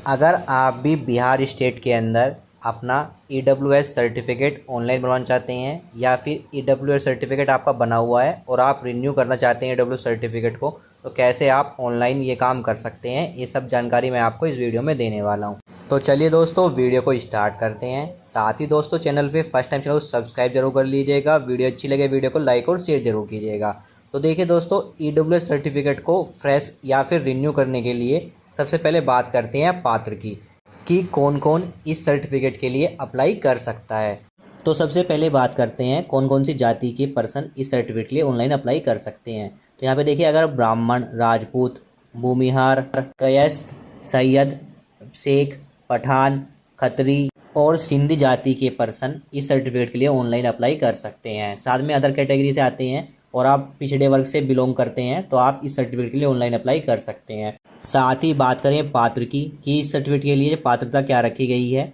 अगर आप भी बिहार स्टेट के अंदर अपना EWS सर्टिफिकेट ऑनलाइन बनवाना चाहते हैं या फिर EWS सर्टिफिकेट आपका बना हुआ है और आप रिन्यू करना चाहते हैं EWS सर्टिफिकेट को, तो कैसे आप ऑनलाइन ये काम कर सकते हैं, ये सब जानकारी मैं आपको इस वीडियो में देने वाला हूँ। तो चलिए दोस्तों, वीडियो को स्टार्ट करते हैं। साथ ही दोस्तों, चैनल पे फर्स्ट टाइम चैनल को सब्सक्राइब जरूर कर लीजिएगा। वीडियो अच्छी लगे वीडियो को लाइक और शेयर जरूर कीजिएगा। तो देखिए दोस्तों, EWS सर्टिफिकेट को फ्रेश या फिर रिन्यू करने के लिए सबसे पहले बात करते हैं पात्र की कि कौन कौन इस सर्टिफिकेट के लिए अप्लाई कर सकता है। तो सबसे पहले बात करते हैं कौन कौन सी जाति के पर्सन इस सर्टिफिकेट के लिए ऑनलाइन अप्लाई कर सकते हैं। तो यहाँ पे देखिए, अगर ब्राह्मण, राजपूत, भूमिहार, कायस्थ, सैयद, शेख, पठान, खत्री और सिंधी जाति के पर्सन इस सर्टिफिकेट के लिए ऑनलाइन अप्लाई कर सकते हैं। साथ में अदर कैटेगरी से आते हैं और आप पिछड़े वर्ग से बिलोंग करते हैं तो आप इस सर्टिफिकेट के लिए ऑनलाइन अप्लाई कर सकते हैं। साथ ही बात करें पात्र की कि इस सर्टिफिकेट के लिए पात्रता क्या रखी गई है।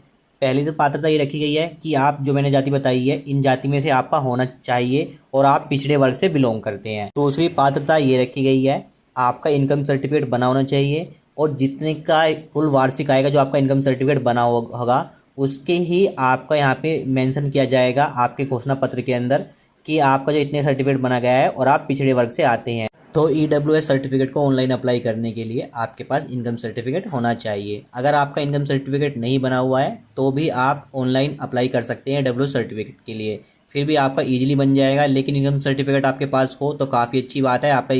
पहली तो पात्रता ये रखी गई है कि आप जो मैंने जाति बताई है, इन जाति में से आपका होना चाहिए और आप पिछड़े वर्ग से बिलोंग करते हैं। दूसरी पात्रता ये रखी गई है, आपका इनकम सर्टिफिकेट बना होना चाहिए और जितने का कुल वार्षिक आएगा जो आपका इनकम सर्टिफिकेट बना होगा उसके ही आपका यहाँ पे मेंशन किया जाएगा आपके घोषणा पत्र के अंदर कि आपका जो इतने सर्टिफिकेट बना गया है और आप पिछड़े वर्ग से आते हैं। तो EWS सर्टिफिकेट को ऑनलाइन अप्लाई करने के लिए आपके पास इनकम सर्टिफिकेट होना चाहिए। अगर आपका इनकम सर्टिफिकेट नहीं बना हुआ है तो भी आप ऑनलाइन अप्लाई कर सकते हैं EWS सर्टिफिकेट के लिए, फिर भी आपका ईजिली बन जाएगा। लेकिन इनकम सर्टिफिकेट आपके पास हो तो काफ़ी अच्छी बात है, आपका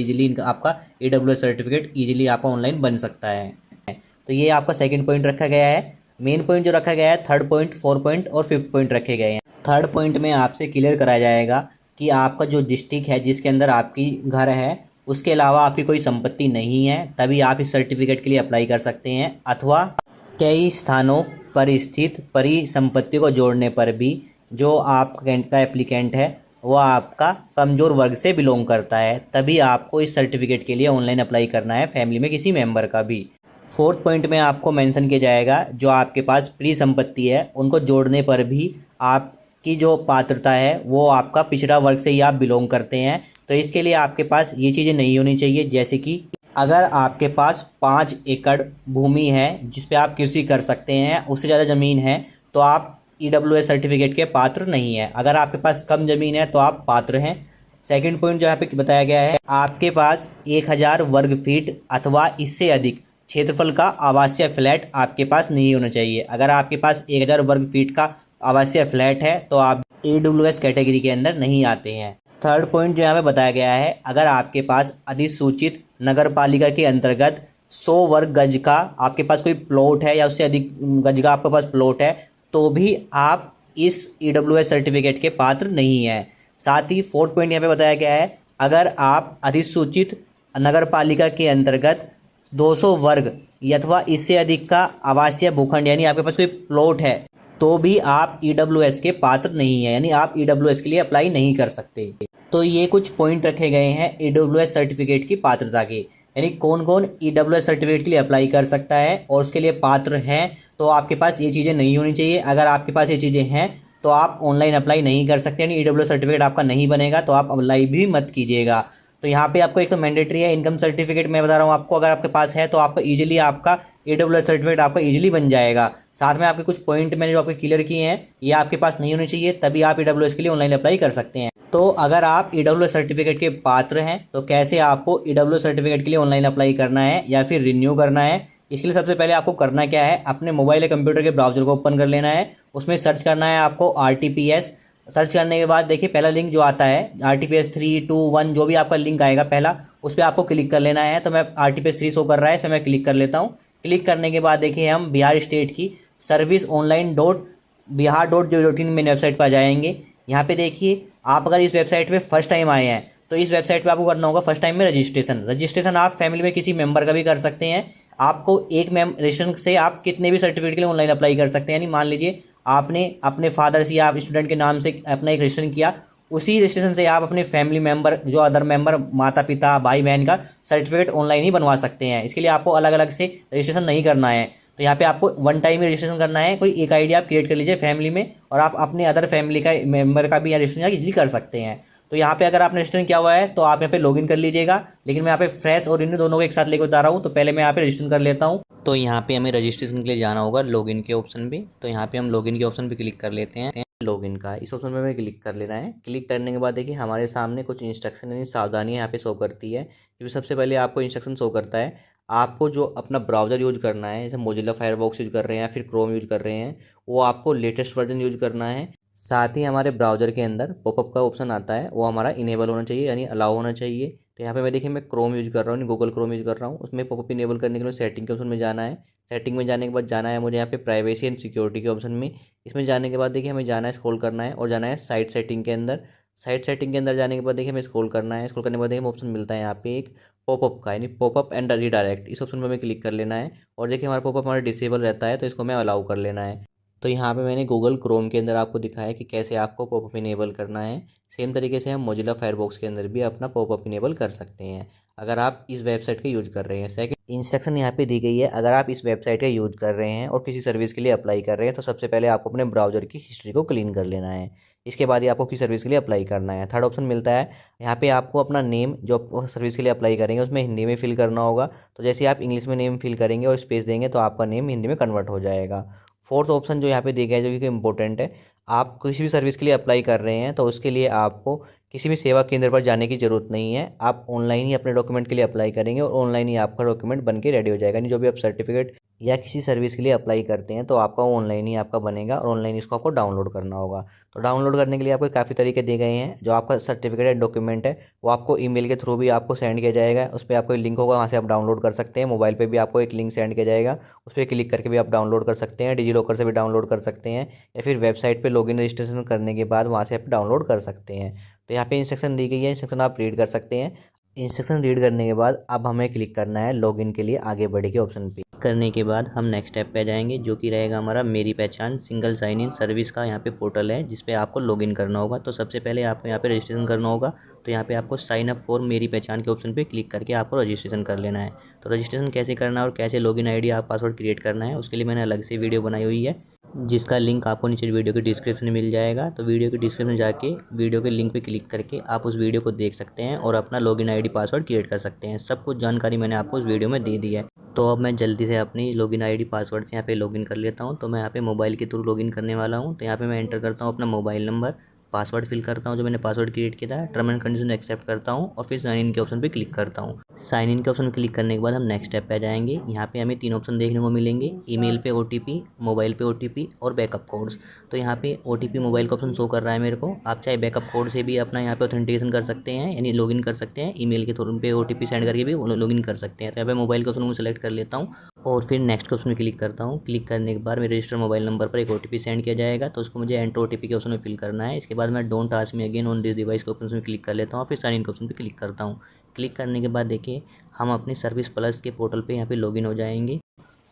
EWS सर्टिफिकेट ईजिली आपका ऑनलाइन बन सकता है। तो ये आपका सेकेंड पॉइंट रखा गया है। मेन पॉइंट जो रखा गया है, थर्ड पॉइंट, फोर्थ पॉइंट और फिफ्थ पॉइंट रखे गए हैं। थर्ड पॉइंट में आपसे क्लियर कराया जाएगा कि आपका जो डिस्ट्रिक्ट है जिसके अंदर आपकी घर है उसके अलावा आपकी कोई संपत्ति नहीं है, तभी आप इस सर्टिफिकेट के लिए अप्लाई कर सकते हैं। अथवा कई स्थानों पर स्थित परिसंपत्ति को जोड़ने पर भी जो आपका एप्लीकेंट है वो आपका कमज़ोर वर्ग से बिलोंग करता है, तभी आपको इस सर्टिफिकेट के लिए ऑनलाइन अप्लाई करना है, फैमिली में किसी मेंबर का भी। फोर्थ पॉइंट में आपको मेंशन किया जाएगा जो आपके पास परिसंपत्ति है उनको जोड़ने पर भी आपकी जो पात्रता है वो आपका पिछड़ा वर्ग से ही आप बिलोंग करते हैं। तो इसके लिए आपके पास ये चीज़ें नहीं होनी चाहिए, जैसे कि अगर आपके पास 5 एकड़ भूमि है जिस पे आप कृषि कर सकते हैं, उससे ज़्यादा ज़मीन है तो आप EWS सर्टिफिकेट के पात्र नहीं है। अगर आपके पास कम ज़मीन है तो आप पात्र हैं। सेकंड पॉइंट जो यहाँ पे बताया गया है, आपके पास 1000 वर्ग फीट अथवा इससे अधिक क्षेत्रफल का आवासीय फ्लैट आपके पास नहीं होना चाहिए। अगर आपके पास 1000 वर्ग फीट का आवासीय फ्लैट है तो आप EWS कैटेगरी के अंदर नहीं आते हैं। थर्ड पॉइंट जो यहाँ पे बताया गया है, अगर आपके पास अधिसूचित नगर पालिका के अंतर्गत 100 वर्ग गज का आपके पास कोई प्लॉट है या उससे अधिक गज का आपके पास प्लॉट है तो भी आप इस EWS सर्टिफिकेट के पात्र नहीं हैं। साथ ही फोर्थ पॉइंट यहाँ पे बताया गया है, अगर आप अधिसूचित नगर पालिका के अंतर्गत 200 वर्ग अथवा इससे अधिक का आवासीय भूखंड यानी आपके पास कोई प्लॉट है तो भी आप EWS के पात्र नहीं है, यानी आप EWS के लिए अप्लाई नहीं कर सकते। तो ये कुछ पॉइंट रखे गए हैं EWS सर्टिफिकेट की पात्रता के, यानी कौन कौन EWS सर्टिफिकेट के लिए अप्लाई कर सकता है और उसके लिए पात्र हैं। तो आपके पास ये चीज़ें नहीं होनी चाहिए। अगर आपके पास ये चीज़ें हैं तो आप ऑनलाइन अप्लाई नहीं कर सकते, यानी EWS सर्टिफिकेट आपका नहीं बनेगा तो आप अप्लाई भी मत कीजिएगा। तो यहाँ पे आपको एक तो मैंडेटरी है इनकम सर्टिफिकेट, मैं बता रहा हूँ आपको, अगर आपके पास है तो आपका ईजिली आपका EWS सर्टिफिकेट आपका ईजिली बन जाएगा। साथ में आपके कुछ पॉइंट मैंने जो आपके क्लियर किए हैं ये आपके पास नहीं होने चाहिए, तभी आप EWS के लिए ऑनलाइन अप्लाई कर सकते हैं। तो अगर आप EWS सर्टिफिकेट के पात्र हैं तो कैसे आपको EWS सर्टिफिकेट के लिए ऑनलाइन अप्लाई करना है या फिर रिन्यू करना है, इसके लिए सबसे पहले आपको करना क्या है, अपने मोबाइल या कंप्यूटर के ब्राउजर को ओपन कर लेना है। उसमें सर्च करना है आपको RTPS। सर्च करने के बाद देखिए पहला लिंक जो आता है RTPS 3, 2, 1 जो भी आपका लिंक आएगा पहला, उस पर आपको क्लिक कर लेना है। तो मैं RTPS 3 शो कर रहा है, फिर मैं क्लिक कर लेता हूँ। क्लिक करने के बाद देखिए हम बिहार स्टेट की serviceonline.bihar.gov.in में वेबसाइट पर जाएंगे। यहाँ पे देखिए, आप अगर इस वेबसाइट पे फर्स्ट टाइम आए हैं तो इस वेबसाइट पे आपको करना होगा फर्स्ट टाइम में रजिस्ट्रेशन आप फैमिली में किसी मेंबर का भी कर सकते हैं। आपको एक रजिस्ट्रेशन से आप कितने भी सर्टिफिकेट के लिए ऑनलाइन अप्लाई कर सकते हैं। यानी मान लीजिए आपने अपने फादर से या स्टूडेंट के नाम से अपना एक रजिस्ट्रेशन किया, उसी रजिस्ट्रेशन से आप अपने फैमिली मेंबर जो अदर मेंबर माता पिता भाई बहन का सर्टिफिकेट ऑनलाइन ही बनवा सकते हैं। इसके लिए आपको अलग अलग से रजिस्ट्रेशन नहीं करना है। तो यहाँ पे आपको वन टाइम ही रजिस्ट्रेशन करना है। कोई एक आईडी आप क्रिएट कर लीजिए फैमिली में और आप अपने अदर फैमिली का मेंबर का भी रजिस्ट्रेशन इजीली कर सकते हैं। तो यहाँ पे अगर आपने रजिस्ट्रेशन किया हुआ है तो आप यहाँ पे लॉगिन कर लीजिएगा, लेकिन मैं यहाँ पे फ्रेश और रिन्यू दोनों को एक साथ लेकर बता रहा हूँ। तो पहले मैं यहाँ पे रजिस्ट्रेशन कर लेता हूँ। तो यहाँ पे हमें रजिस्ट्रेशन के लिए जाना होगा लॉगिन के ऑप्शन पे। तो यहाँ पे हम लॉगिन के ऑप्शन पे क्लिक कर लेते हैं। लॉगिन का इस ऑप्शन पे हमें क्लिक कर लेना है। क्लिक करने के बाद देखिए हमारे सामने कुछ इंस्ट्रक्शन यानी सावधानियाँ यहाँ पे शो करती है। इसमें सबसे पहले आपको इंस्ट्रक्शन शो करता है, आपको जो अपना ब्राउज़र यूज़ करना है, जैसे मोजिला फायरफॉक्स यूज़ कर रहे हैं या फिर क्रोम यूज़ कर रहे हैं, वो आपको लेटेस्ट वर्जन यूज़ करना है। साथ ही हमारे ब्राउज़र के अंदर पॉपअप का ऑप्शन आता है, वो हमारा इनेबल होना चाहिए यानी अलाउ होना चाहिए। तो यहाँ पे मैं देखिए मैं क्रोम यूज़ कर रहा हूँ, गूगल क्रोम यूज़ कर रहा हूँ। उसमें पॉपअप इनेबल करने के लिए सेटिंग के ऑप्शन में जाना है। सेटिंग में जाने के बाद जाना है मुझे यहाँ पे प्राइवेसी एंड सिक्योरिटी के ऑप्शन में। इसमें जाने के बाद देखिए हमें जाना है, स्क्रॉल करना है और जाना है साइट सेटिंग के अंदर। साइट सेटिंग के अंदर जाने के बाद देखिए हमें स्क्रॉल करना है। स्क्रॉल करने के बाद देखिए ऑप्शन मिलता है यहाँ पे एक पॉपअप का, यानी पॉपअप एंड रीडायरेक्ट। इस ऑप्शन पर हमें क्लिक कर लेना है और देखिए हमारा पॉपअप हमारा डिसेबल रहता है, तो इसको हमें अलाउ कर लेना है। तो यहाँ पे मैंने गूगल क्रोम के अंदर आपको दिखाया कि कैसे आपको पॉपअप इनेबल करना है। सेम तरीके से हम मोजिला फायरफॉक्स के अंदर भी अपना पॉपअप इनेबल कर सकते हैं अगर आप इस वेबसाइट का यूज़ कर रहे हैं। सेकंड इंस्ट्रक्शन यहाँ पे दी गई है, अगर आप इस वेबसाइट का यूज़ कर रहे हैं और किसी सर्विस के लिए अप्लाई कर रहे हैं तो सबसे पहले आपको अपने ब्राउज़र की हिस्ट्री को क्लीन कर लेना है। इसके बाद ही आपको किसी सर्विस के लिए अप्लाई करना है। थर्ड ऑप्शन मिलता है यहाँ पे आपको अपना नेम जो आप सर्विस के लिए अप्लाई करेंगे उसमें हिंदी में फिल करना होगा। तो जैसे आप इंग्लिश में नेम फिल करेंगे और स्पेस देंगे तो आपका नेम हिंदी में कन्वर्ट हो जाएगा। फोर्थ ऑप्शन जो यहाँ पे दिया गया है जो कि इम्पोर्टेंट है, आप किसी भी सर्विस के लिए अप्लाई कर रहे हैं तो उसके लिए आपको किसी भी सेवा केंद्र पर जाने की ज़रूरत नहीं है। आप ऑनलाइन ही अपने डॉक्यूमेंट के लिए अप्लाई करेंगे और ऑनलाइन ही आपका डॉक्यूमेंट बन के रेडी हो जाएगा। यानी जो भी आप सर्टिफिकेट या किसी सर्विस के लिए अप्लाई करते हैं तो आपका ऑनलाइन ही आपका बनेगा और ऑनलाइन इसको आपको डाउनलोड करना होगा। तो डाउनलोड करने के लिए आपको काफ़ी तरीके दिए गए हैं। जो आपका सर्टिफिकेट है, डॉक्यूमेंट है, वो आपको ईमेल के थ्रू भी आपको सेंड किया जाएगा। उस पर आपको एक लिंक होगा, वहाँ से आप डाउनलोड कर सकते हैं। मोबाइल पे भी आपको एक लिंक सेंड किया जाएगा, उस पर क्लिक करके भी आप डाउनलोड कर सकते हैं। डिजी लॉकर से भी डाउनलोड कर सकते हैं या फिर वेबसाइट पर लॉगिन रजिस्ट्रेशन करने के बाद वहाँ से आप डाउनलोड कर सकते हैं। तो यहाँ पे इंस्ट्रक्शन दी गई है, इंस्ट्रक्शन आप रीड कर सकते हैं। इंस्ट्रक्शन रीड करने के बाद अब हमें क्लिक करना है लॉगिन के लिए आगे बढ़े के ऑप्शन पे। करने के बाद हम नेक्स्ट स्टेप पे जाएंगे जो कि रहेगा हमारा मेरी पहचान सिंगल साइन इन सर्विस का यहाँ पे पोर्टल है जिस पे आपको लॉगिन करना होगा। तो सबसे पहले आपको यहाँ पे रजिस्ट्रेशन करना होगा। तो यहाँ पे आपको साइन अप फॉर मेरी पहचान के ऑप्शन पे क्लिक करके आपको रजिस्ट्रेशन कर लेना है। तो रजिस्ट्रेशन कैसे करना है और कैसे लॉगिन आईडी आप पासवर्ड क्रिएट करना है उसके लिए मैंने अलग से वीडियो बनाई हुई है, जिसका लिंक आपको नीचे वीडियो के डिस्क्रिप्शन में मिल जाएगा। तो वीडियो के डिस्क्रिप्शन में जाके वीडियो के लिंक पे क्लिक करके आप उस वीडियो को देख सकते हैं और अपना लॉगिन आईडी पासवर्ड क्रिएट कर सकते हैं। सब कुछ जानकारी मैंने आपको उस वीडियो में दे दी है। तो अब मैं जल्दी से अपनी लॉगिन आईडी पासवर्ड से यहाँ पे लॉगिन कर लेता हूँ। तो मैं यहाँ पे मोबाइल के थ्रू लॉगिन करने वाला हूँ। तो यहाँ पे मैं एंटर करता हूँ अपना मोबाइल नंबर, पासवर्ड फिल करता हूँ जो मैंने पासवर्ड क्रिएट किया था, टर्म एंड कंडीशन एक्सेप्ट करता हूँ और फिर साइन इन के ऑप्शन पे क्लिक करता हूँ। साइन इन के ऑप्शन क्लिक करने के बाद हम नेक्स्ट स्टेप पे आ जाएंगे। यहाँ पे हमें तीन ऑप्शन देखने को मिलेंगे, ईमेल पे ओटीपी, मोबाइल पे ओटीपी और बैकअप कोड्स। तो यहाँ पे ओटीपी मोबाइल का ऑप्शन शो कर रहा है मेरे को। आप चाहे बैकअप कोड से भी अपना यहाँ पे ऑथेंटिकेशन कर सकते हैं यानी लॉगिन कर सकते हैं, ईमेल के थ्रू पे ओटीपी सेंड करके भी लॉगिन कर सकते हैं। तो यहाँ पे मोबाइल का ऑप्शन मैं सेलेक्ट कर लेता हूँ और फिर नेक्स्ट के ऑप्शन में क्लिक करता हूँ। क्लिक करने के बाद मेरे रजिस्टर मोबाइल नंबर पर एक ओटीपी सेंड किया जाएगा, तो उसको मुझे एंटर ओटीपी के ऑप्शन में फिल करना है। इसके बाद मैं don't ask me again on this device के ऑप्शन में क्लिक कर लेता हूँ, फिर साइन इन के ऑप्शन पे क्लिक करता हूँ। क्लिक करने के बाद देखिए हम अपने सर्विस प्लस के पोर्टल पे यहाँ पे लॉगिन हो जाएंगे।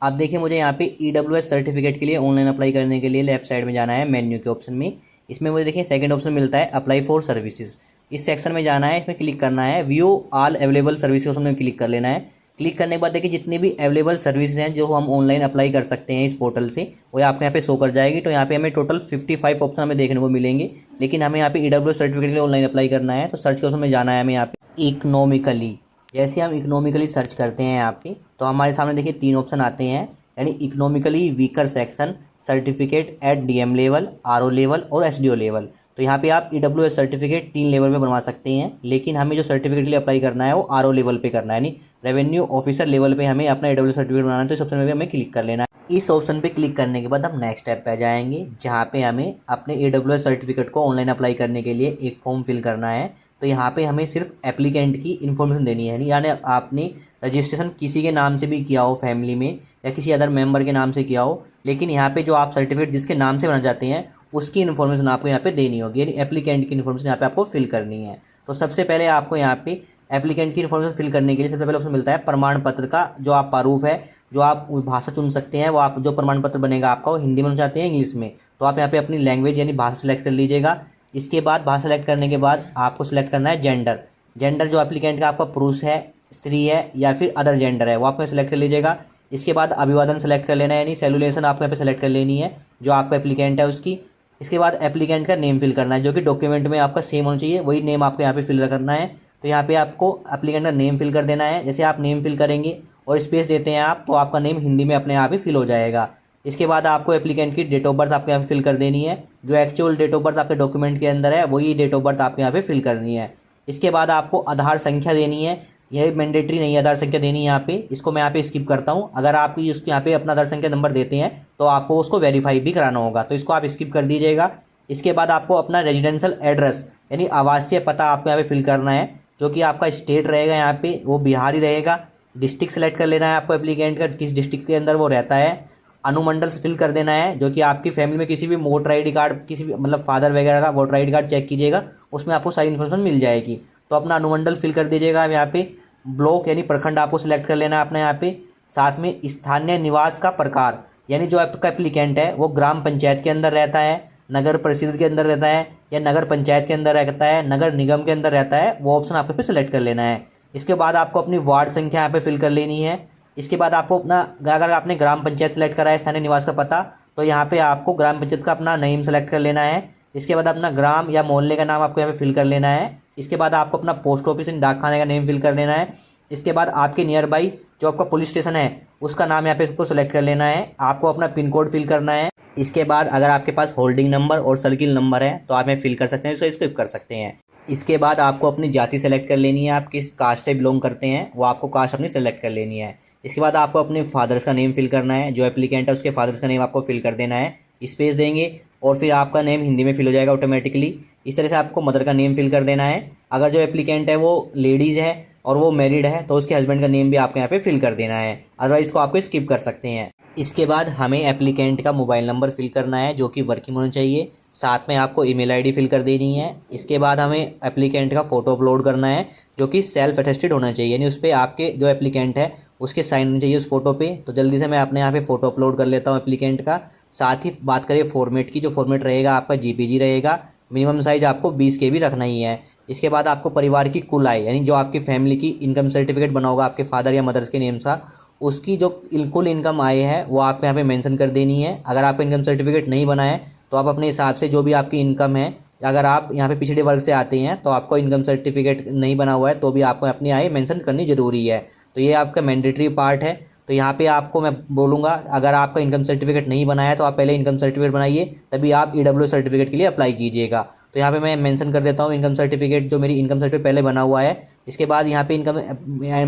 अब देखिए मुझे यहाँ पे EWS सर्टिफिकेट के लिए ऑनलाइन अप्लाई करने के लिए लेफ्ट साइड में जाना है मेन्यू के ऑप्शन में। इसमें मुझे देखिए सेकंड ऑप्शन मिलता है अप्लाई फॉर सर्विसेज। इस सेक्शन में जाना है, इसमें क्लिक करना है, view all available services option में क्लिक कर लेना है। क्लिक करने के बाद देखिए जितनी भी अवेलेबल सर्विसेज हैं जो हम ऑनलाइन अप्लाई कर सकते हैं इस पोर्टल से, वो आपको यहाँ पे शो कर जाएगी। तो यहाँ पे हमें टोटल 55 ऑप्शन हमें देखने को मिलेंगे, लेकिन हमें यहाँ पे EWS सर्टिफिकेट के लिए ऑनलाइन अप्लाई करना है। तो सर्च के ऑप्शन में जाना है हमें यहाँ पे इकोनॉमिकली। जैसे हम इकोनॉमिकली सर्च करते हैं यहाँ पे तो हमारे सामने देखिए तीन ऑप्शन आते हैं, यानी economically weaker section, certificate at DM level, RO level और SDO लेवल। तो यहाँ पे आप EWS सर्टिफिकेट 3 लेवल में बनवा सकते हैं, लेकिन हमें जो सर्टिफिकेट के लिए अप्लाई करना है वो RO लेवल पे करना है, यानी रेवेन्यू ऑफिसर लेवल पे हमें अपना EWS सर्टिफिकेट बनाना है। तो इस ऑप्शन में भी हमें क्लिक कर लेना है। इस ऑप्शन पे क्लिक करने के बाद हम नेक्स्ट स्टेप पे जाएंगे जहाँ पे हमें अपने EWS सर्टिफिकेट को ऑनलाइन अप्लाई करने के लिए एक फॉर्म फिल करना है। तो यहाँ पे हमें सिर्फ एप्लीकेंट की इन्फॉर्मेशन देनी है, यानी आपने रजिस्ट्रेशन किसी के नाम से भी किया हो, फैमिली में या किसी अदर मेंबर के नाम से किया हो, लेकिन यहाँ पे जो आप सर्टिफिकेट जिसके नाम से बनाना चाहते हैं उसकी इन्फॉर्मेशन आपको यहाँ पे देनी होगी, यानी एप्लीकेंट की इन्फॉर्मेशन यहाँ पे आपको फिल करनी है। तो सबसे पहले आपको यहाँ पे एप्लीकेंट की इन्फॉर्मेशन फिल करने के लिए सबसे पहले ऑप्शन मिलता है प्रमाण पत्र का, जो आप प्रारूप है, जो आप भाषा चुन सकते हैं। वो आप जो प्रमाण पत्र बनेगा आपका वो हिंदी में चाहते हैं इंग्लिश में, तो आप यहाँ पे अपनी लैंग्वेज यानी भाषा सेलेक्ट कर लीजिएगा। इसके बाद भाषा सेलेक्ट करने के बाद आपको सेलेक्ट करना है जेंडर। जेंडर जो एप्लीकेंट का आपका पुरुष है, स्त्री है या फिर अदर जेंडर है वो आप सेलेक्ट कर लीजिएगा। इसके बाद अभिवादन सेलेक्ट कर लेना है, यानी सेलुलेशन आपको यहाँ पे सेलेक्ट कर लेनी है जो आपका एप्लीकेंट है उसकी। इसके बाद एप्लीकेंट का नेम फिल करना है, जो कि डॉक्यूमेंट में आपका सेम होना चाहिए, वही नेम आपको यहाँ पे फिल करना है। तो यहाँ पे आपको एप्लीकेंट का नेम फिल कर देना है। जैसे आप नेम फिल करेंगे और स्पेस देते हैं आप, तो आपका नेम हिंदी में अपने आप ही फिल हो जाएगा। इसके बाद आपको एप्लीकेंट की डेट ऑफ बर्थ आपके यहाँ पे फिल कर देनी है। जो एक्चुअल डेट ऑफ बर्थ आपके डॉक्यूमेंट के अंदर है, वही डेट ऑफ बर्थ आपके यहाँ पे फिल करनी है। इसके बाद आपको आधार संख्या देनी है। यह मैंडेटरी नहीं है आधार संख्या देनी है यहाँ पे, इसको मैं यहाँ पे स्किप करता हूँ। अगर आप इसको यहाँ पे अपना आधार संख्या नंबर देते हैं तो आपको उसको वेरीफाई भी कराना होगा, तो इसको आप स्किप कर दीजिएगा। इसके बाद आपको अपना रेजिडेंशियल एड्रेस यानी आवासीय पता आपको यहाँ पे फिल करना है, जो कि आपका स्टेट रहेगा यहाँ पे वो बिहार ही रहेगा। डिस्ट्रिक्ट सेलेक्ट कर लेना है आपको एप्लीकेंट का, किस डिस्ट्रिक्ट के अंदर वो रहता है। अनुमंडल से फिल कर देना है, जो कि आपकी फैमिली में किसी भी वोटर आई डी कार्ड, किसी भी मतलब फादर वगैरह का voter I D card check कीजिएगा, उसमें आपको सारी इन्फॉर्मेशन मिल जाएगी। तो अपना अनुमंडल फिल कर दीजिएगा आप यहाँ पे। ब्लॉक यानी प्रखंड आपको सिलेक्ट कर लेना है अपने यहाँ पे। साथ में स्थानीय निवास का प्रकार, यानी जो आपका एप्लीकेंट है वो ग्राम पंचायत के अंदर रहता है, नगर परिषद के अंदर रहता है, या नगर पंचायत के अंदर रहता है, नगर निगम के अंदर रहता है, वो ऑप्शन आपको पे सिलेक्ट कर लेना है। इसके बाद आपको अपनी वार्ड संख्या यहाँ पे फिल कर लेनी है। इसके बाद आपको अपना, अगर आपने ग्राम पंचायत सेलेक्ट करा है स्थानीय निवास का पता, तो यहाँ पे आपको ग्राम पंचायत का अपना नेम सेलेक्ट कर लेना है। इसके बाद अपना ग्राम या मोहल्ले का नाम आपको यहाँ पे फिल कर लेना है। इसके बाद आपको अपना पोस्ट ऑफिस यानी डाकखाने का नेम फिल कर लेना है। इसके बाद आपके नियर बाई जो आपका पुलिस स्टेशन है उसका नाम यहाँ पे इसको सेलेक्ट कर लेना है। आपको अपना पिन कोड फिल करना है। इसके बाद अगर आपके पास होल्डिंग नंबर और सर्किल नंबर है तो आप यहाँ फिल कर सकते हैं, इसको स्किप कर सकते हैं। इसके बाद आपको अपनी जाति सेलेक्ट कर लेनी है, आप किस कास्ट से बिलोंग करते हैं वो आपको कास्ट अपनी सेलेक्ट कर लेनी है। इसके बाद आपको अपने फादर्स का नेम फिल करना है, जो एप्लीकेंट है उसके फादर्स का नेम आपको फिल कर देना है। स्पेस देंगे और फिर आपका नेम हिंदी में फिल हो जाएगा ऑटोमेटिकली। इस तरह से आपको मदर का नेम फिल कर देना है। अगर जो एप्लीकेंट है वो लेडीज़ है और वो मैरिड है तो उसके हस्बैंड का नेम भी आपको यहाँ पे फिल कर देना है, अदरवाइज इसको आपको स्किप कर सकते हैं। इसके बाद हमें एप्लीकेंट का मोबाइल नंबर फिल करना है, जो कि वर्किंग होना चाहिए। साथ में आपको ईमेल आईडी फिल कर देनी है। इसके बाद हमें एप्लीकेंट का फ़ोटो अपलोड करना है, जो कि सेल्फ अटेस्टेड होना चाहिए, यानी उस पर आपके जो एप्लीकेंट है उसके साइन होने चाहिए उस फोटो पे। तो जल्दी से मैं अपने यहाँ पे फ़ोटो अपलोड कर लेता हूँ एप्लीकेंट का। साथ ही बात करें फॉर्मेट की, जो फॉर्मेट रहेगा आपका जेपीजी रहेगा। मिनिमम साइज़ आपको 20 KB रखना ही है। इसके बाद आपको परिवार की कुल आय, यानी जो आपकी फैमिली की इनकम सर्टिफिकेट बना होगा आपके फादर या मदर्स के नेम सा, उसकी जो कुल इनकम आय है वो आपको यहाँ पे मेंशन कर देनी है। अगर आपका इनकम सर्टिफिकेट नहीं बना है तो आप अपने हिसाब से जो भी आपकी इनकम है, अगर आप यहाँ पे पिछड़े वर्ग से आते हैं तो आपको इनकम सर्टिफिकेट नहीं बना हुआ है तो भी आपको अपनी आय मेंशन करनी ज़रूरी है। तो ये आपका मैंडेटरी पार्ट है। तो यहाँ पे आपको मैं बोलूँगा, अगर आपका इनकम सर्टिफिकेट नहीं बनाया है तो आप पहले इनकम सर्टिफिकेट बनाइए, तभी आप ईडब्ल्यू सर्टिफिकेट के लिए अप्लाई कीजिएगा। तो यहाँ पे मैं मेंशन कर देता हूँ इनकम सर्टिफिकेट, जो मेरी इनकम सर्टिफिकेट पहले बना हुआ है। इसके बाद यहाँ पे इनकम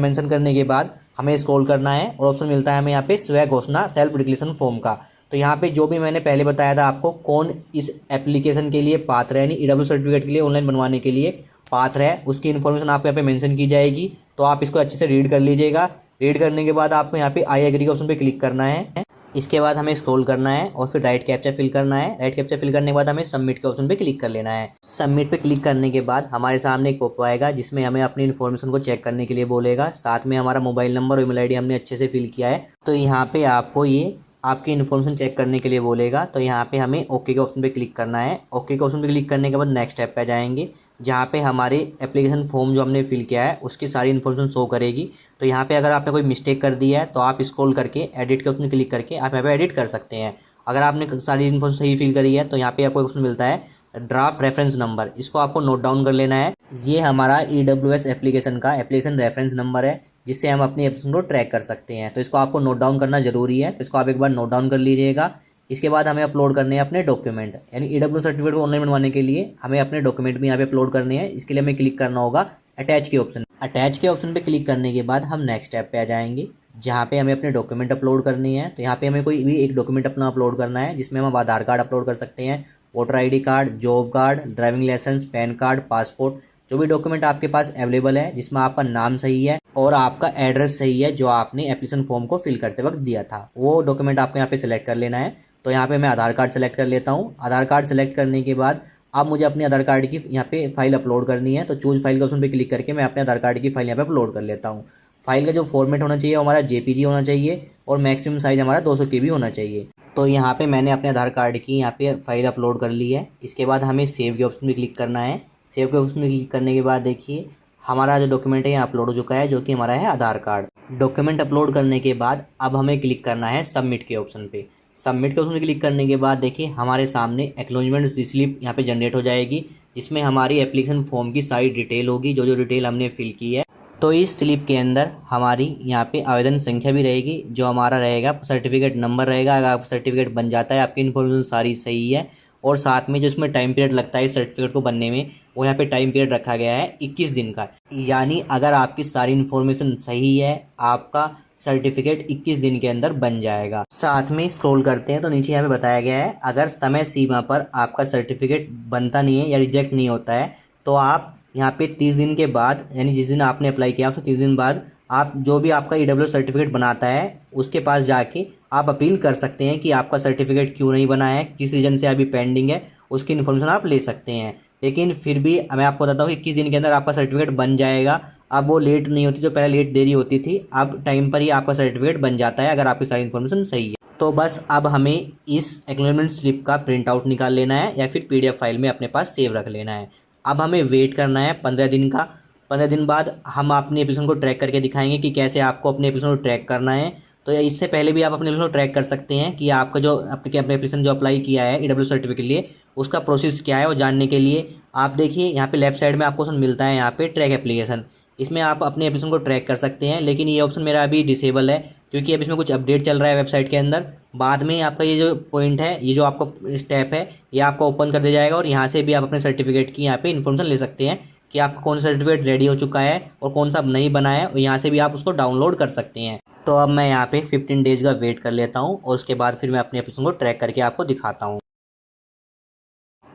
मेंशन करने के बाद हमें स्क्रॉल करना है और ऑप्शन मिलता है हमें यहाँ पे स्वयं घोषणा सेल्फ डिक्लेरेशन फॉर्म का। तो यहाँ पे जो भी मैंने पहले बताया था आपको कौन इस एप्लीकेशन के लिए पात्र है, यानी ईडब्ल्यू सर्टिफिकेट के लिए ऑनलाइन बनवाने के लिए पात्र है, उसकी इन्फॉर्मेशन आपको यहाँ पे मेंशन की जाएगी। तो आप इसको अच्छे से रीड कर लीजिएगा। रीड करने के बाद आपको यहाँ पे आई एग्री के ऑप्शन पे क्लिक करना है। इसके बाद हमें स्क्रॉल करना है और फिर राइट कैप्चा फिल करना है। राइट कैप्चा फिल करने के बाद हमें सबमिट के ऑप्शन पे क्लिक कर लेना है। सबमिट पे क्लिक करने के बाद हमारे सामने एक पॉपअप आएगा, जिसमें हमें अपनी इन्फॉर्मेशन को चेक करने के लिए बोलेगा। साथ में हमारा मोबाइल नंबर और ईमेल आईडी हमने अच्छे से फिल किया है, तो यहाँ पे आपको ये आपकी इन्फॉर्मेशन चेक करने के लिए बोलेगा। तो यहाँ पे हमें ओके के ऑप्शन पे क्लिक करना है। ओके के ऑप्शन पे क्लिक करने के बाद नेक्स्ट स्टेप पे जाएंगे, जहाँ पे हमारे एप्लीकेशन फॉर्म जो हमने फिल किया है उसकी सारी इन्फॉर्मेशन शो करेगी। तो यहाँ पे अगर आपने कोई मिस्टेक कर दी है तो आप स्क्रॉल करके एडिट के ऑप्शन क्लिक करके आप यहाँ पे एडिट कर सकते हैं। अगर आपने सारी इन्फॉर्मेशन सही फिल करी है तो यहाँ पे आपको ऑप्शन मिलता है ड्राफ्ट रेफरेंस नंबर, इसको आपको नोट डाउन कर लेना है। ये हमारा EWS एप्लीकेशन का एप्लीकेशन रेफरेंस नंबर है, जिससे हम अपनी एप्लीकेशन को ट्रैक कर सकते हैं। तो इसको आपको नोट डाउन करना ज़रूरी है, तो इसको आप एक बार नोट डाउन कर लीजिएगा। इसके बाद हमें अपलोड करने हैं अपने डॉक्यूमेंट, यानी EWS सर्टिफिकेट को ऑनलाइन बनवाने के लिए हमें अपने डॉक्यूमेंट भी यहाँ पे अपलोड करने हैं। इसके लिए हमें क्लिक करना होगा अटैच के ऑप्शन। अटैच के ऑप्शन पे क्लिक करने के बाद हम नेक्स्ट स्टेप पे आ जाएंगे, जहाँ पे हमें अपने डॉक्यूमेंट अपलोड करनी है। तो यहाँ पे हमें कोई भी एक डॉक्यूमेंट अपना अपलोड करना है, जिसमें हम आधार कार्ड अपलोड कर सकते हैं, voter ID card, job card, driving licence, PAN card, passport, जो भी डॉक्यूमेंट आपके पास अवेलेबल है, जिसमें आपका नाम सही है और आपका एड्रेस सही है जो आपने एप्लीकेशन फॉर्म को फिल करते वक्त दिया था, वो डॉक्यूमेंट आपको यहाँ पे सिलेक्ट कर लेना है। तो यहाँ पे मैं आधार कार्ड सेलेक्ट कर लेता हूँ। आधार कार्ड सेलेक्ट करने के बाद अब मुझे अपने आधार कार्ड की यहाँ पे फाइल अपलोड करनी है। तो चूज फाइल के ऑप्शन पे क्लिक करके मैं अपने आधार कार्ड की फाइल यहाँ पे अपलोड कर लेता हूँ। फाइल का जो फॉर्मेट होना चाहिए वो हमारा JPG होना चाहिए और मैक्सिमम साइज़ हमारा 200 KB होना चाहिए। तो यहाँ पे मैंने अपने आधार कार्ड की यहाँ पे फाइल अपलोड कर ली है। इसके बाद हमें सेव के ऑप्शन पे क्लिक करना है। सेव के ऑप्शन पे क्लिक करने के बाद देखिए हमारा जो डॉक्यूमेंट है यहाँ अपलोड हो चुका है, जो कि हमारा है आधार कार्ड। डॉक्यूमेंट अपलोड करने के बाद अब हमें क्लिक करना है सबमिट के ऑप्शन पे। सबमिट के उसमें क्लिक करने के बाद देखिए हमारे सामने एक्नॉलेजमेंट स्लिप यहाँ पे जनरेट हो जाएगी, जिसमें हमारी एप्लीकेशन फॉर्म की सारी डिटेल होगी, जो जो डिटेल हमने फिल की है। तो इस स्लिप के अंदर हमारी यहाँ पे आवेदन संख्या भी रहेगी, जो हमारा रहेगा सर्टिफिकेट नंबर रहेगा। अगर आप सर्टिफिकेट बन जाता है, आपकी इन्फॉर्मेशन सारी सही है, और साथ में जो इसमें टाइम पीरियड लगता है इस सर्टिफिकेट को बनने में, वो यहाँ पे टाइम पीरियड रखा गया है 21 दिन का। यानी अगर आपकी सारी इन्फॉर्मेशन सही है, आपका सर्टिफिकेट 21 दिन के अंदर बन जाएगा। साथ में स्क्रॉल करते हैं तो नीचे यहाँ पे बताया गया है, अगर समय सीमा पर आपका सर्टिफिकेट बनता नहीं है या रिजेक्ट नहीं होता है, तो आप यहाँ पे 30 दिन के बाद, यानी जिस दिन आपने अप्लाई किया उससे 30 दिन बाद, आप जो भी आपका EWS सर्टिफिकेट बनाता है उसके पास जाके आप अपील कर सकते हैं कि आपका सर्टिफिकेट क्यों नहीं बना है, किस रीज़न से अभी पेंडिंग है, उसकी इन्फॉर्मेशन आप ले सकते हैं। लेकिन फिर भी मैं आपको बताता हूँ कि 21 दिन के अंदर आपका सर्टिफिकेट बन जाएगा। अब वो लेट नहीं होती, जो पहले लेट देरी होती थी, अब टाइम पर ही आपका सर्टिफिकेट बन जाता है अगर आपकी सारी इन्फॉर्मेशन सही है। तो बस अब हमें इस एक्नॉलेजमेंट स्लिप का प्रिंट आउट निकाल लेना है या फिर PDF फाइल में अपने पास सेव रख लेना है। अब हमें वेट करना है 15 दिन का। 15 दिन बाद हम अपनी एप्लीकेशन को ट्रैक करके दिखाएंगे कि कैसे आपको अपने एप्लीकेशन को ट्रैक करना है। तो इससे पहले भी आप अपने एप्लीकेशन को ट्रैक कर सकते हैं कि आपका जो अपने एप्लीकेशन जो अप्लाई किया है EWS सर्टिफिकेट के लिए, उसका प्रोसेस क्या है वो जानने के लिए आप देखिए यहाँ पे लेफ्ट साइड में आपको ऑप्शन मिलता है, यहाँ पे ट्रैक एप्लीकेशन। इसमें आप अपने एप्लीकेशन को ट्रैक कर सकते हैं, लेकिन ये ऑप्शन मेरा अभी डिसेबल है क्योंकि अब इसमें कुछ अपडेट चल रहा है वेबसाइट के अंदर। बाद में आपका ये जो पॉइंट है, ये जो आपका स्टेप है, ये आपको ओपन कर दिया जाएगा और यहाँ से भी आप अपने सर्टिफिकेट की यहाँ पे इन्फॉर्मेशन ले सकते हैं कि आपका कौन सा सर्टिफिकेट रेडी हो चुका है और कौन सा नहीं बना है, और यहाँ से भी आप उसको डाउनलोड कर सकते हैं। तो अब मैं यहाँ पे 15 डेज़ का वेट कर लेता हूँ और उसके बाद फिर मैं अपने एप्लीकेशन को ट्रैक करके आपको दिखाता हूँ।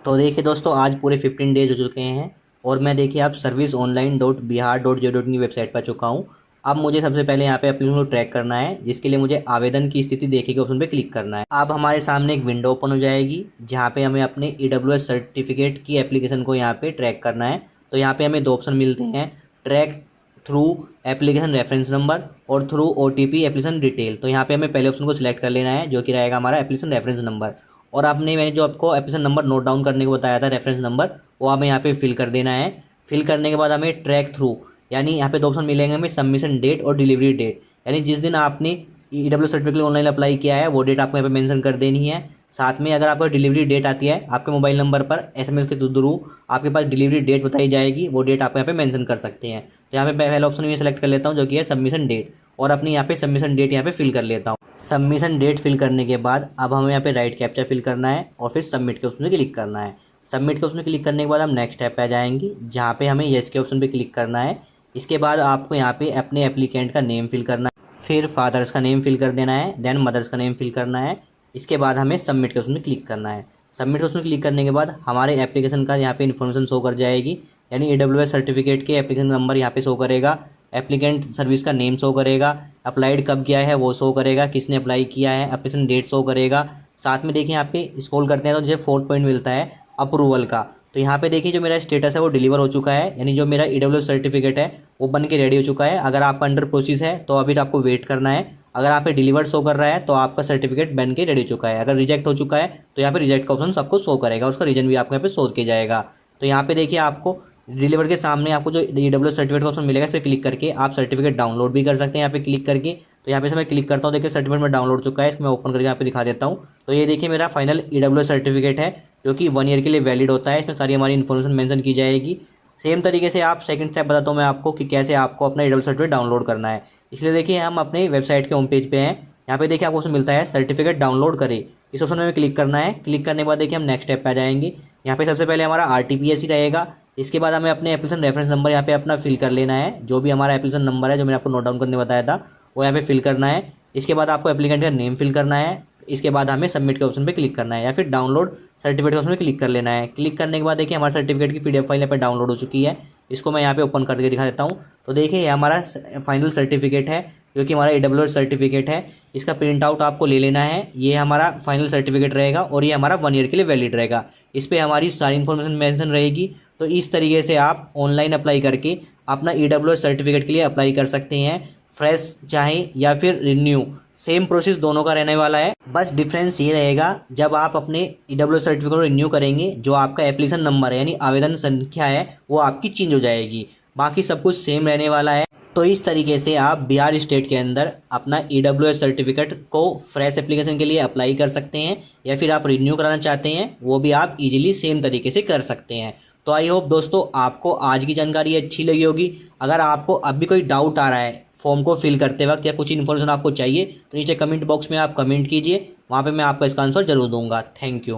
तो देखिए दोस्तों, आज पूरे 15 डेज हो चुके हैं और मैं देखिए आप serviceonline.bihar.go.in की वेबसाइट पर चुका हूँ। अब मुझे सबसे पहले यहाँ पे एप्लीकेशन को ट्रैक करना है, जिसके लिए मुझे आवेदन की स्थिति देखे के ऑप्शन पे क्लिक करना है। अब हमारे सामने एक विंडो ओपन हो जाएगी, जहाँ पे हमें अपने EWS सर्टिफिकेट की एप्लीकेशन को यहाँ पे ट्रैक करना है। तो यहाँ पे हमें दो ऑप्शन मिलते हैं, track through application reference number और थ्रू OTP एप्लीकेशन डिटेल। तो यहाँ पे हमें पहले ऑप्शन को सिलेक्ट कर लेना है, जो कि रहेगा हमारा एप्लीकेशन रेफरेंस नंबर। और मैंने जो आपको एप्लीकेशन नंबर नोट डाउन करने को बताया था, रेफरेंस नंबर, वो हमें यहाँ पे फिल कर देना है। फिल करने के बाद हमें ट्रैक थ्रू, यानी यहाँ पे दो ऑप्शन मिलेंगे हमें, सबमिशन डेट और डिलीवरी डेट, यानी जिस दिन आपने EWS सर्टिफिकेट ऑनलाइन अप्लाई किया है वो डेट आपको यहाँ पे मेंशन कर देनी है। साथ में अगर आपको डिलीवरी डेट आती है, आपके मोबाइल नंबर पर SMS के थ्रू आपके पास डिलीवरी डेट बताई जाएगी, वो डेट आप यहाँ पे मेंशन कर सकते हैं। तो यहाँ पे पहला ऑप्शन मैं सेलेक्ट कर लेता हूँ, जो कि है सबमिशन डेट, और अपनी यहाँ पे सबमिशन डेट यहाँ पे फिल कर लेता हूँ। सबमिशन डेट फिल करने के बाद अब हमें यहाँ पे राइट कैप्चा फिल करना है और फिर सबमिट के ऑप्शन पे क्लिक करना है। सबमिट के ऑप्शन पे क्लिक करने के बाद हम नेक्स्ट स्टेप पे आ जाएंगे, जहाँ पे हमें येस के ऑप्शन पे क्लिक करना है। इसके बाद आपको यहाँ पे अपने एप्लीकेंट का नेम फिल करना है, फिर फादर्स का नेम फिल कर देना है, देन मदर्स का नेम फिल करना है। इसके बाद हमें सबमिट के ऑप्शन पे क्लिक करना है। सबमिट के ऑप्शन पे क्लिक करने के बाद हमारे एप्लीकेशन का यहाँ पे इन्फॉर्मेशन शो कर जाएगी, यानी EWS सर्टिफिकेट के एप्लीकेशन नंबर यहाँ पे शो करेगा, एप्लीकेंट सर्विस का नेम शो करेगा, अप्लाइड कब किया है वो शो करेगा, किसने अप्लाई किया है, एप्लीकेशन डेट शो करेगा। साथ में देखिए यहाँ पे स्क्रॉल करते हैं तो मुझे 4th पॉइंट मिलता है अप्रूवल का। तो यहाँ पे देखिए जो मेरा स्टेटस है वो डिलीवर हो चुका है, यानी जो मेरा EWS सर्टिफिकेट है वो बन के रेडी हो चुका है। अगर आपका अंडर प्रोसेस है तो अभी तो आपको वेट करना है। अगर आप पे डिलीवर शो कर रहा है तो आपका सर्टिफिकेट बन के रेडी हो चुका है। अगर रिजेक्ट हो चुका है तो यहाँ पे रिजेक्ट का ऑप्शन सबको शो करेगा, उसका रीजन भी आपको यहाँ पे शो किया जाएगा। तो यहाँ पे देखिए आपको डिलीवर के सामने आपको जो EWS सर्टिफिकेट का ऑप्शन मिलेगा, इस पर क्लिक करके आप सर्टिफिकेट डाउनलोड भी कर सकते हैं यहाँ पे क्लिक करके। तो यहाँ पे से मैं क्लिक करता हूँ, देखिए सर्टिफिकेट में डाउनलोड चुका है, इसको मैं ओपन करके यहाँ पे दिखा देता हूँ। तो ये देखिए मेरा फाइनल EWS सर्टिफिकेट है, जो कि 1 ईयर के लिए वैलिड होता है। इसमें सारी हमारी इन्फॉर्मेशन मेंशन की जाएगी। सेम तरीके से आप सेकंड स्टेप बताता हूँ मैं आपको कि कैसे आपको अपना EWS सर्टिफिकेट डाउनलोड करना है। इसलिए देखिए हम अपने वेबसाइट के होम पेज पे हैं, यहाँ पे देखिए आपको ऑप्शन मिलता है सर्टिफिकेट डाउनलोड करें, इस ऑप्शन में क्लिक करना है। क्लिक करने के बाद देखिए हम नेक्स्ट स्टेप पे आ जाएंगे। यहाँ पे सबसे पहले हमारा RTPS ही रहेगा। इसके बाद हमें अपने एप्लीकेशन रेफरेंस नंबर यहाँ पे अपना फिल कर लेना है, जो भी हमारा एप्लीकेशन नंबर है जो मैंने आपको नोट डाउन करने बताया था वो यहाँ पे फिल करना है। इसके बाद आपको एप्लीकेंट का नेम फिल करना है। इसके बाद हमें सबमिट के ऑप्शन पे क्लिक करना है या फिर डाउनलोड सर्टिफिकेट के ऑप्शन पे क्लिक कर लेना है। क्लिक करने के बाद देखिए हमारे सर्टिफिकेट की PDF फाइल यहाँ पे डाउनलोड हो चुकी है। इसको मैं यहाँ पे ओपन करके दिखा देता हूँ। तो देखिए ये हमारा फाइनल सर्टिफिकेट है, जो कि हमारा EWS सर्टिफिकेट है। इसका प्रिंट आउट आपको ले लेना है। ये हमारा फाइनल सर्टिफिकेट रहेगा और ये हमारा 1 ईयर के लिए वैलिड रहेगा। इस पर हमारी सारी इन्फॉर्मेशन मेंशन रहेगी। तो इस तरीके से आप ऑनलाइन अप्लाई करके अपना EWS सर्टिफिकेट के लिए अप्लाई कर सकते हैं, फ्रेश चाहे या फिर रिन्यू, सेम प्रोसेस दोनों का रहने वाला है। बस डिफरेंस ये रहेगा, जब आप अपने EWS सर्टिफिकेट को रिन्यू करेंगे, जो आपका एप्लीकेशन नंबर है यानी आवेदन संख्या है वो आपकी चेंज हो जाएगी। बाकी सब कुछ सेम रहने वाला है। तो इस तरीके से आप बिहार स्टेट के अंदर अपना EWS सर्टिफिकेट को फ्रेश एप्लीकेशन के लिए अप्लाई कर सकते हैं, या फिर आप रिन्यू कराना चाहते हैं वो भी आप इजीली सेम तरीके से कर सकते हैं। तो आई होप दोस्तों आपको आज की जानकारी अच्छी लगी होगी। अगर आपको अब भी कोई डाउट आ रहा है फॉर्म को फिल करते वक्त या कुछ इन्फॉर्मेशन आपको चाहिए तो नीचे कमेंट बॉक्स में आप कमेंट कीजिए, वहाँ पे मैं आपको इसका आंसर जरूर दूंगा। Thank you.